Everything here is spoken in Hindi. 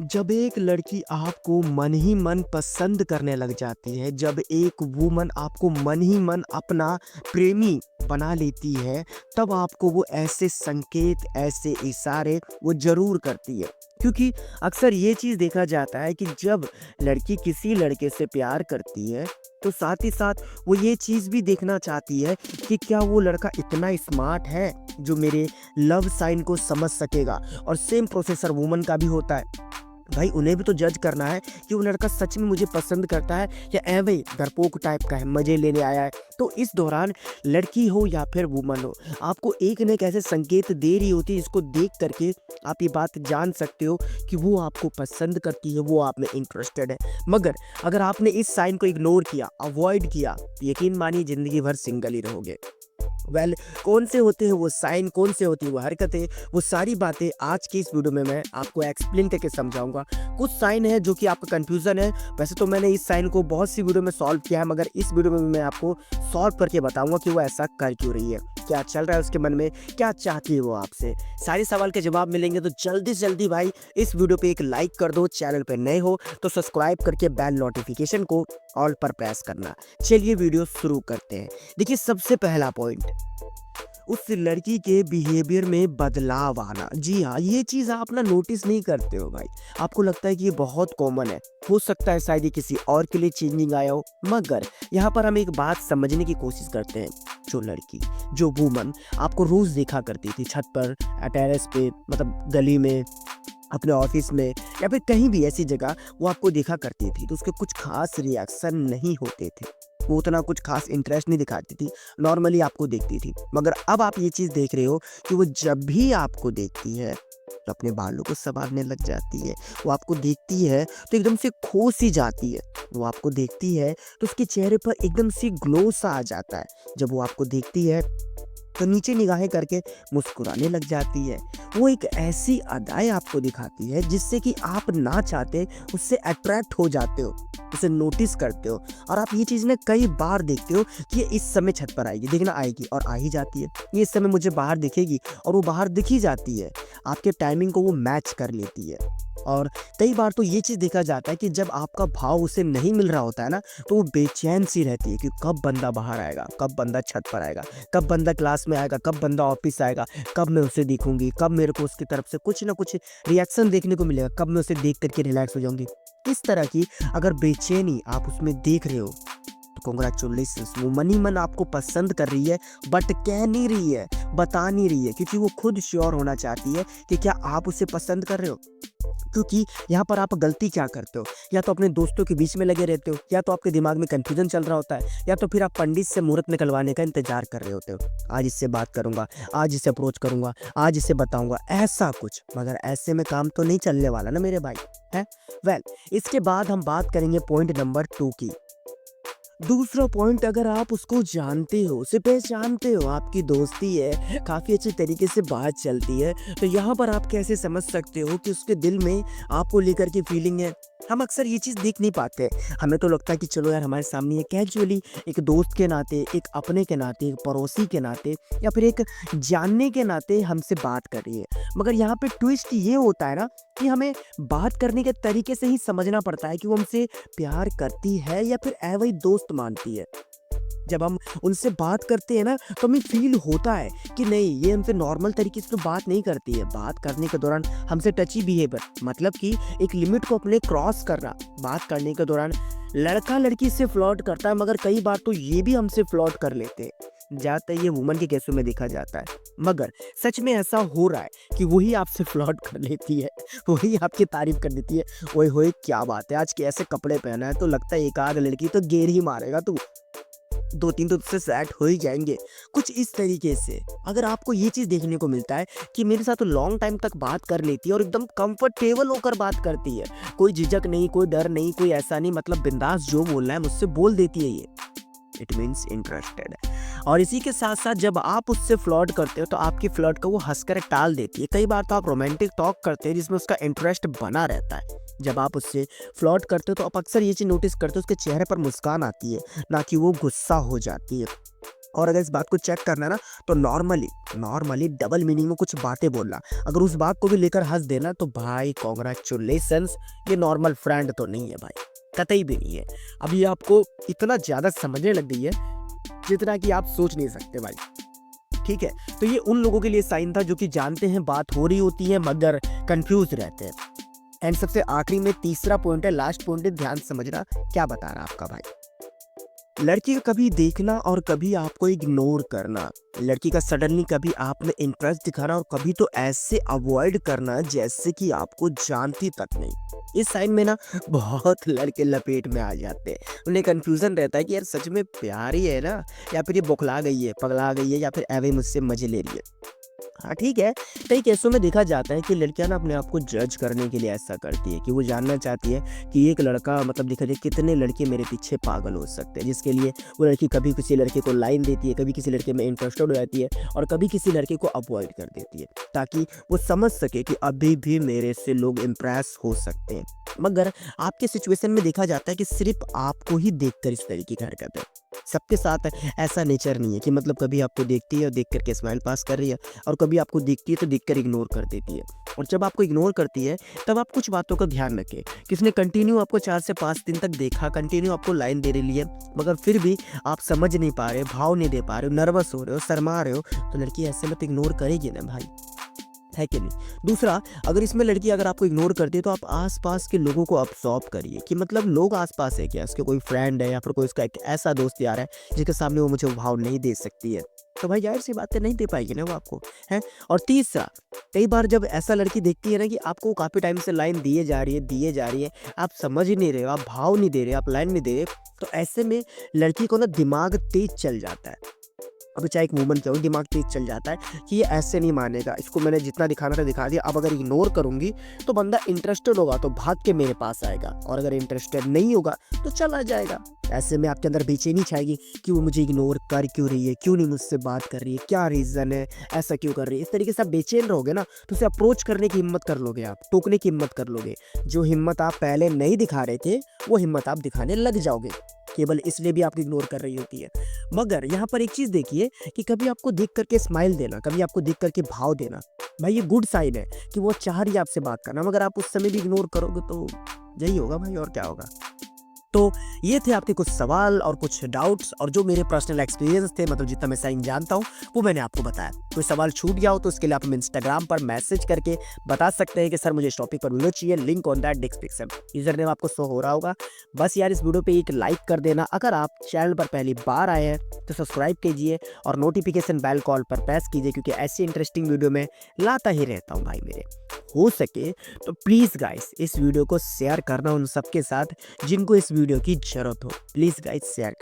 जब एक लड़की आपको मन ही मन पसंद करने लग जाती है, जब एक वूमन आपको मन ही मन अपना प्रेमी बना लेती है, तब आपको वो ऐसे संकेत, ऐसे इशारे वो ज़रूर करती है। क्योंकि अक्सर ये चीज़ देखा जाता है कि जब लड़की किसी लड़के से प्यार करती है, तो साथ ही साथ वो ये चीज़ भी देखना चाहती है कि क्या वो लड़का इतना स्मार्ट है, जो मेरे लव साइन को समझ सकेगा। और सेम प्रोसेसर वूमन का भी होता है। भाई उन्हें भी तो जज करना है कि वो लड़का सच में मुझे पसंद करता है या ऐवे ही डरपोक टाइप का है, मज़े लेने आया है। तो इस दौरान लड़की हो या फिर वुमन हो, आपको एक न एक ऐसे संकेत दे रही होती है जिसको देख करके आप ये बात जान सकते हो कि वो आपको पसंद करती है, वो आप में इंटरेस्टेड है। मगर अगर आपने इस साइन को इग्नोर किया, अवॉइड किया, तो यकीन मानिए ज़िंदगी भर सिंगल ही रहोगे। वेल कौन से होते हैं वो साइन, कौन से होती है वो हरकतें, वो सारी बातें आज की इस वीडियो में मैं आपको एक्सप्लेन करके समझाऊंगा। कुछ साइन है जो कि आपका कंफ्यूजन है। वैसे तो मैंने इस साइन को बहुत सी वीडियो में सॉल्व किया है, मगर इस वीडियो में मैं आपको सॉल्व करके बताऊंगा कि वो ऐसा कर क्यों रही है, क्या चल रहा है उसके मन में, क्या चाहती है वो आपसे। सारे सवाल के जवाब मिलेंगे, तो जल्दी से जल्दी भाई इस वीडियो पे एक लाइक कर दो। चैनल पे नए हो तो सब्सक्राइब करके बेल नोटिफिकेशन को ऑल पर प्रेस करना। चलिए वीडियो शुरू करते हैं। देखिए सबसे पहला पॉइंट, उस लड़की के बिहेवियर में बदलाव आना। जी हाँ, ये चीज़ आप ना नोटिस नहीं करते हो भाई। आपको लगता है कि ये बहुत कॉमन है, हो सकता है शायद ये किसी और के लिए चेंजिंग आया हो। मगर यहाँ पर हम एक बात समझने की कोशिश करते हैं। जो लड़की, जो वूमन आपको रोज़ देखा करती थी छत पर, टेरेस पे, मतलब गली में, अपने ऑफिस में या फिर कहीं भी ऐसी जगह वो आपको देखा करती थी, तो उसके कुछ खास रिएक्शन नहीं होते थे, वो उतना कुछ खास इंटरेस्ट नहीं दिखाती थी, नॉर्मली आपको देखती थी। मगर अब आप ये चीज़ देख रहे हो कि वो जब भी आपको देखती है तो अपने बालों को संवारने लग जाती है। वो आपको देखती है तो एकदम से खो सी जाती है। वो आपको देखती है तो उसके चेहरे पर एकदम से ग्लो सा आ जाता है। जब वो आपको देखती है तो नीचे निगाहें करके मुस्कुराने लग जाती है। वो एक ऐसी अदाएँ आपको दिखाती है जिससे कि आप ना चाहते उससे अट्रैक्ट हो जाते हो, उसे नोटिस करते हो। और आप ये चीज़ ना कई बार देखते हो कि ये इस समय छत पर आएगी, देखना आएगी और आ ही जाती है। ये इस समय मुझे बाहर दिखेगी और वो बाहर दिख ही जाती है। आपके टाइमिंग को वो मैच कर लेती है। और कई बार तो ये चीज़ देखा जाता है कि जब आपका भाव उसे नहीं मिल रहा होता है ना, तो वो बेचैन सी रहती है कि कब बंदा बाहर आएगा, कब बंदा छत पर आएगा, कब बंदा क्लास में आएगा, कब बंदा ऑफिस आएगा, कब मैं उसे देखूंगी, कब मेरे को उसकी तरफ से कुछ ना कुछ रिएक्शन देखने को मिलेगा, कब मैं उसे देख करके रिलैक्स हो जाऊंगी। इस तरह की अगर बेचैनी आप उसमें देख रहे हो, तो कॉन्ग्रेचुलेशंस, वो मन ही मन आपको पसंद कर रही है, बट कह नहीं रही है, बता नहीं रही है, क्योंकि वो खुद श्योर होना चाहती है कि क्या आप उसे पसंद कर रहे हो। क्योंकि यहाँ पर आप गलती क्या करते हो, या तो अपने दोस्तों के बीच में लगे रहते हो, या तो आपके दिमाग में कंफ्यूजन चल रहा होता है, या तो फिर आप पंडित से मुहूर्त निकलवाने का इंतजार कर रहे होते हो। आज इससे बात करूंगा, आज इसे अप्रोच करूंगा, आज इसे बताऊंगा, ऐसा कुछ। मगर ऐसे में काम तो नहीं चलने वाला ना मेरे भाई, है। वेल इसके बाद हम बात करेंगे पॉइंट नंबर 2 की। दूसरा पॉइंट, अगर आप उसको जानते हो, उसे पहचानते हो, आपकी दोस्ती है, काफ़ी अच्छे तरीके से बात चलती है, तो यहाँ पर आप कैसे समझ सकते हो कि उसके दिल में आपको लेकर के फीलिंग है। हम अक्सर ये चीज़ देख नहीं पाते। हमें तो लगता है कि चलो यार हमारे सामने ये कैजुअली एक दोस्त के नाते, एक अपने के नाते, एक पड़ोसी के नाते, या फिर एक जानने के नाते हमसे बात कर रही है। मगर यहाँ पे ट्विस्ट ये होता है ना कि हमें बात करने के तरीके से ही समझना पड़ता है कि वो हमसे प्यार करती है या फिर ऐ वही दोस्त मानती है। जब हम उनसे बात करते हैं ना, तो हमें फील होता है कि नहीं, ये हमसे नॉर्मल तरीके से तो बात नहीं करती है। बात करने के दौरान हमसे टची बिहेवियर, मतलब कि एक लिमिट को अपने क्रॉस करना। बात करने के दौरान लड़का लड़की से फ्लर्ट करता है, मगर कई बार तो ये भी हमसे फ्लर्ट कर लेते हैं। ज़्यादातर ये वुमन के केसों में देखा जाता है। मगर सच में ऐसा हो रहा है कि वही आपसे फ्लर्ट कर लेती है, वही आपकी तारीफ कर देती है। ओए होए क्या बात है, आज के ऐसे कपड़े पहना है, तो लगता है एक आध लड़की तो गेर ही मारेगा तू, 2-3 तो तुझसे सेट हो ही जाएँगे। कुछ इस तरीके से अगर आपको ये चीज़ देखने को मिलता है कि मेरे साथ लॉन्ग टाइम तक बात कर लेती है और एकदम कंफर्टेबल होकर बात करती है, कोई झिझक नहीं, कोई डर नहीं, कोई ऐसा नहीं, मतलब बिंदास जो बोलना है मुझसे बोल देती है, ये इट मीन्स इंटरेस्टेड। और इसी के साथ साथ जब आप उससे फ्लर्ट करते हो तो आपकी फ्लर्ट को वो हंसकर टाल देती है। कई बार तो आप रोमांटिक टॉक करते हैं जिसमें उसका इंटरेस्ट बना रहता है। जब आप उससे फ्लर्ट करते हो तो आप अक्सर ये चीज़ नोटिस करते हो उसके चेहरे पर मुस्कान आती है, ना कि वो गुस्सा हो जाती है। और अगर इस बात को चेक करना है ना, तो नॉर्मली डबल मीनिंग में कुछ बातें बोलना। अगर उस बात को भी लेकर हँस देना तो भाई कांग्रेचुलेशंस, ये नॉर्मल फ्रेंड तो नहीं है भाई, कतई भी नहीं है। अभी आपको इतना ज़्यादा समझने लग गई है, जितना कि आप सोच नहीं सकते भाई, ठीक है? तो ये उन लोगों के लिए साइन था जो कि जानते हैं बात हो रही होती है मगर कन्फ्यूज़ रहते हैं। एंड सबसे आखिरी में तीसरा पॉइंट है, लास्ट पॉइंट है, ध्यान से समझना क्या बता रहा है आपका भाई। लड़की का कभी देखना और कभी आपको इग्नोर करना, लड़की का सडनली कभी आप में इंटरेस्ट दिखाना और कभी तो ऐसे अवॉइड करना जैसे कि आपको जानती तक नहीं। इस साइन में ना बहुत लड़के लपेट में आ जाते हैं। उन्हें कंफ्यूजन रहता है कि यार सच में प्यार ही है ना, या फिर ये बौखला गई है, पगला गई है, या फिर एवे मुझसे मजे ले रही है। हाँ ठीक है, कई केसों में देखा जाता है कि लड़कियां ना अपने आप को जज करने के लिए ऐसा करती है कि वो जानना चाहती है कि एक लड़का, मतलब देखा जाए कितने लड़के मेरे पीछे पागल हो सकते हैं, जिसके लिए वो लड़की कभी किसी लड़के को लाइन देती है, कभी किसी लड़के में इंटरेस्टेड हो जाती है और कभी किसी लड़के को अवॉइड कर देती है, ताकि वो समझ सके कि अभी भी मेरे से लोग इम्प्रेस हो सकते हैं। मगर आपके सिचुएशन में देखा जाता है कि सिर्फ आपको ही देखकर इस तरीके की हरकत है। सबके साथ ऐसा नेचर नहीं है कि मतलब कभी आपको देखती है और देख करके स्माइल पास कर रही है, और कभी आपको दिखती है तो देखकर इग्नोर कर देती है। और जब आपको इग्नोर करती है तब आप कुछ बातों का ध्यान रखें। किसने कंटिन्यू आपको 4 से 5 दिन तक देखा, कंटिन्यू आपको लाइन दे रही है, मगर फिर भी आप समझ नहीं पा रहे, भाव नहीं दे पा रहे हो, नर्वस हो रहे हो, शर्मा रहे हो, तो लड़की ऐसे में तो इग्नोर करेगी ना भाई, है कि नहीं? दूसरा, अगर इसमें लड़की अगर आपको इग्नोर करती है तो आप आस-पास के लोगों को ऑब्ज़र्व करिए कि मतलब लोग आस-पास है क्या? उसके कोई फ्रेंड है या फिर कोई उसका एक ऐसा दोस्त यार है जिसके सामने वो मुझे भाव नहीं दे सकती है। तो भाई ज़ाहिर-सी बात है नहीं दे पाएगी ना वो आपको, हैं? और तीसरा, कई बार जब ऐसा लड़की देखती है ना कि आपको काफ़ी टाइम से लाइन दिए जा रही है, आप समझ ही नहीं रहे हो, आप भाव नहीं दे रहे, आप लाइन नहीं दे रहे, तो ऐसे में लड़की को ना दिमाग तेज़ चल जाता है। अभी चाहे एक वूमन क्या हो, दिमाग तेज चल जाता है कि ये ऐसे नहीं मानेगा, इसको मैंने जितना दिखाना था दिखा दिया, अब अगर इग्नोर करूंगी तो बंदा इंटरेस्टेड होगा तो भाग के मेरे पास आएगा, और अगर इंटरेस्टेड नहीं होगा तो चला जाएगा। ऐसे में आपके अंदर बेचैनी छाएगी कि वो मुझे इग्नोर कर क्यों रही है, क्यों नहीं मुझसे बात कर रही है, क्या रीज़न है, ऐसा क्यों कर रही है। इस तरीके से आप बेचैन रहोगे ना तो उसे अप्रोच करने की हिम्मत कर लोगे, आप टोकने की हिम्मत कर लोगे। जो हिम्मत आप पहले नहीं दिखा रहे थे वो हिम्मत आप दिखाने लग जाओगे, केवल इसलिए भी आपको इग्नोर कर रही होती है। मगर यहाँ पर एक चीज़ देखिए कि कभी आपको देख करके स्माइल देना, कभी आपको देख करके भाव देना, भाई ये गुड साइन है कि वो चाह रही है आपसे बात करना, मगर आप उस समय भी इग्नोर करोगे तो यही होगा भाई, और क्या होगा। तो ये थे आपके कुछ सवाल और कुछ डाउट्स, और जो मेरे पर्सनल एक्सपीरियंस थे, मतलब जितना मैं साइन जानता हूँ वो मैंने आपको बताया। कोई सवाल छूट गया हो तो उसके लिए आप हमें इंस्टाग्राम पर मैसेज करके बता सकते हैं कि सर मुझे इस टॉपिक पर वीडियो चाहिए, link on that description. User name आपको शो हो रहा होगा। बस यार इस वीडियो पे एक लाइक कर देना, अगर आप चैनल पर पहली बार आए हैं तो सब्सक्राइब कीजिए और नोटिफिकेशन बेल कॉल पर प्रेस कीजिए, क्योंकि ऐसी इंटरेस्टिंग वीडियो में लाता ही रहता हूँ भाई मेरे। हो सके तो प्लीज़ गाइस इस वीडियो को शेयर करना उन सबके साथ जिनको इस वीडियो की ज़रूरत हो। प्लीज़ गाइस शेयर कर